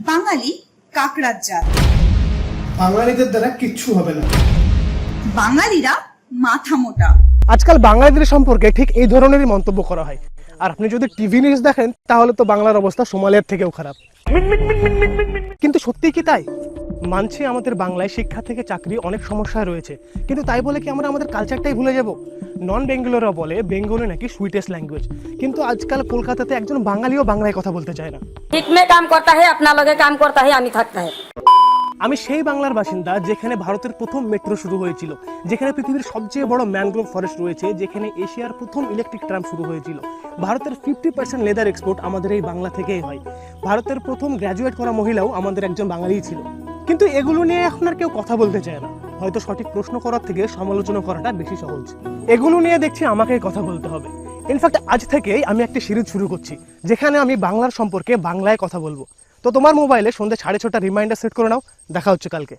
বাঙালি কাকড়ার জাত। বাঙালিদের দ্বারা কিচ্ছু হবে না। বাঙালিরা মাথা মোটা। আজকাল বাঙালিদের সম্পর্কে ঠিক এই ধরনেরই মন্তব্য করা হয়। আর আপনি যদি টিভি নিউজ দেখেন তাহলে তো বাংলার অবস্থা সোমালিয়ার থেকেও খারাপ। কিন্তু সত্যি কি তাই? মানছি আমাদের বাংলায় শিক্ষা থেকে চাকরি অনেক সমস্যা রয়েছে, কিন্তু তাই বলে কি আমরা আমাদের কালচারটাই ভুলে যাব? নন বেঙ্গলিরা বলে বেঙ্গলি নাকি সুইটেস্ট ল্যাঙ্গুয়েজ, কিন্তু আজকাল কলকাতাতে একজন বাঙালিও বাংলায় কথা বলতে চায় না। ठीक में काम करता है, अपना लगे काम करता है, আমি থাকতে है। আমি সেই বাংলার বাসিন্দা যেখানে ভারতের প্রথম মেট্রো শুরু হয়েছিল, যেখানে পৃথিবীর সবচেয়ে বড় ম্যানগ্রোভ ফরেস্ট রয়েছে, যেখানে এশিয়ার প্রথম ইলেকট্রিক ট্রাম শুরু হয়েছিল। ভারতের 50% লেদার এক্সপোর্ট আমাদের এই বাংলা থেকেই হয়। ভারতের প্রথম গ্র্যাজুয়েট করা মহিলাও আমাদের একজন বাঙালিই ছিল। কিন্তু এগুলো নিয়ে এখন আর কেউ কথা বলতে চায় না। হয়তো সঠিক প্রশ্ন করার থেকে সমালোচনা করাটা বেশি সহজ। এগুলো নিয়ে দেখছি আমাকেই কথা বলতে হবে। ইনফ্যাক্ট আজ থেকেই আমি একটা সিরিজ শুরু করছি, যেখানে আমি বাংলার সম্পর্কে বাংলায় কথা বলবো। তো তোমার মোবাইলে সন্ধ্যে 6:30 রিমাইন্ডার সেট করে নাও। দেখা হচ্ছে কালকে।